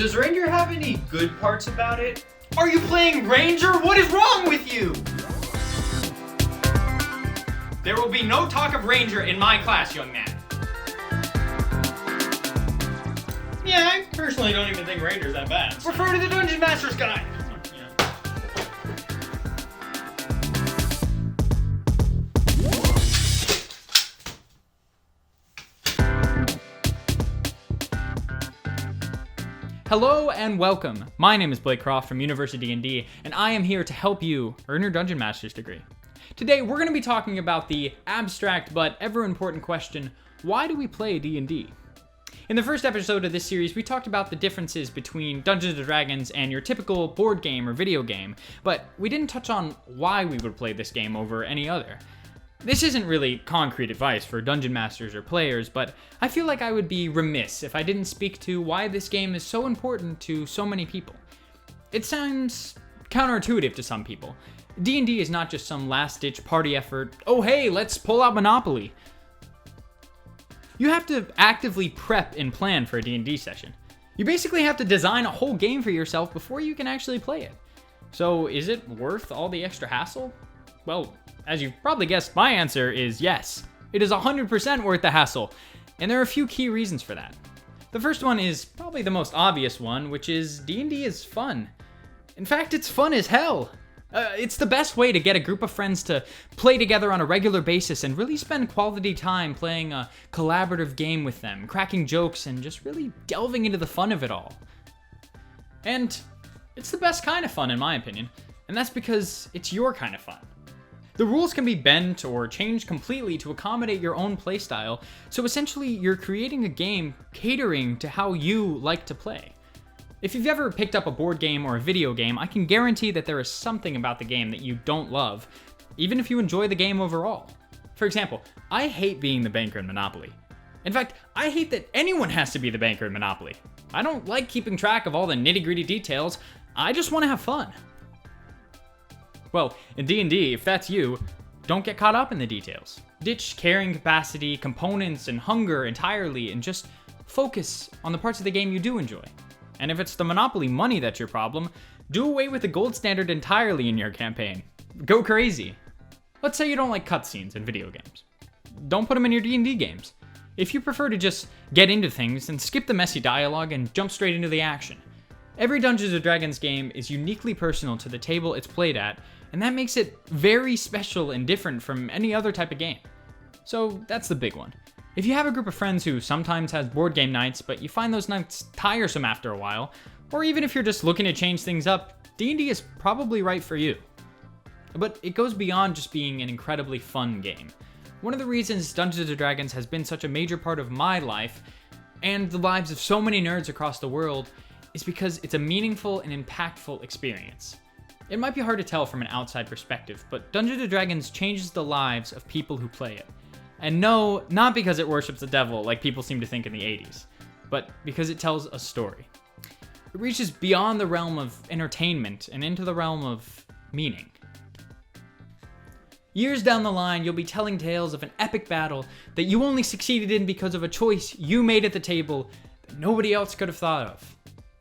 Does Ranger have any good parts about it? Are you playing Ranger? What is wrong with you? There will be no talk of Ranger in my class, young man. Yeah, I personally don't even think Ranger's that bad. Refer to the Dungeon Master's Guide. Hello and welcome. My name is Blake Croft from UniversiD&D, and I am here to help you earn your Dungeon Master's degree. Today, we're going to be talking about the abstract but ever important question, why do we play D&D? In the first episode of this series, we talked about the differences between Dungeons & Dragons and your typical board game or video game, but we didn't touch on why we would play this game over any other. This isn't really concrete advice for dungeon masters or players, but I feel like I would be remiss if I didn't speak to why this game is so important to so many people. It sounds counterintuitive to some people. D&D is not just some last-ditch party effort, oh hey, let's pull out Monopoly. You have to actively prep and plan for a D&D session. You basically have to design a whole game for yourself before you can actually play it. So is it worth all the extra hassle? Well, as you've probably guessed, my answer is yes. It is 100% worth the hassle, and there are a few key reasons for that. The first one is probably the most obvious one, which is D&D is fun. In fact, it's fun as hell. It's the best way to get a group of friends to play together on a regular basis and really spend quality time playing a collaborative game with them, cracking jokes, and just really delving into the fun of it all. And it's the best kind of fun, in my opinion, and that's because it's your kind of fun. The rules can be bent or changed completely to accommodate your own playstyle, so essentially you're creating a game catering to how you like to play. If you've ever picked up a board game or a video game, I can guarantee that there is something about the game that you don't love, even if you enjoy the game overall. For example, I hate being the banker in Monopoly. In fact, I hate that anyone has to be the banker in Monopoly. I don't like keeping track of all the nitty-gritty details, I just want to have fun. Well, in D&D, if that's you, don't get caught up in the details. Ditch carrying capacity, components, and hunger entirely, and just focus on the parts of the game you do enjoy. And if it's the Monopoly money that's your problem, do away with the gold standard entirely in your campaign. Go crazy. Let's say you don't like cutscenes in video games. Don't put them in your D&D games. If you prefer to just get into things, then skip the messy dialogue and jump straight into the action. Every Dungeons & Dragons game is uniquely personal to the table it's played at, and that makes it very special and different from any other type of game. So that's the big one. If you have a group of friends who sometimes has board game nights, but you find those nights tiresome after a while, or even if you're just looking to change things up, D&D is probably right for you. But it goes beyond just being an incredibly fun game. One of the reasons Dungeons & Dragons has been such a major part of my life, and the lives of so many nerds across the world, is because it's a meaningful and impactful experience. It might be hard to tell from an outside perspective, but Dungeons & Dragons changes the lives of people who play it. And no, not because it worships the devil like people seem to think in the 80s, but because it tells a story. It reaches beyond the realm of entertainment and into the realm of meaning. Years down the line, you'll be telling tales of an epic battle that you only succeeded in because of a choice you made at the table that nobody else could have thought of.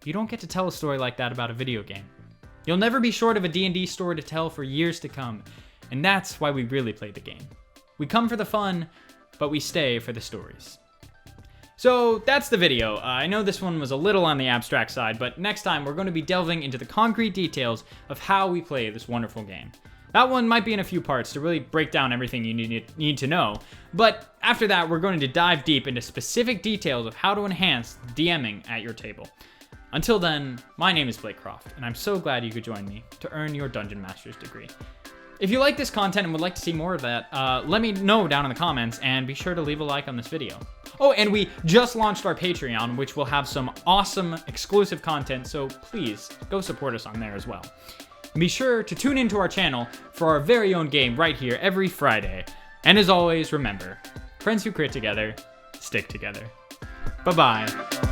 You don't get to tell a story like that about a video game. You'll never be short of a D&D story to tell for years to come, and that's why we really play the game. We come for the fun, but we stay for the stories. So that's the video. I know this one was a little on the abstract side, but next time we're going to be delving into the concrete details of how we play this wonderful game. That one might be in a few parts to really break down everything you need to know, but after that we're going to dive deep into specific details of how to enhance DMing at your table. Until then, my name is Blake Croft, and I'm so glad you could join me to earn your Dungeon Master's degree. If you like this content and would like to see more of that, let me know down in the comments, and be sure to leave a like on this video. Oh, and we just launched our Patreon, which will have some awesome exclusive content, so please go support us on there as well. And be sure to tune into our channel for our very own game right here every Friday. And as always, remember, friends who crit together, stick together. Bye-bye.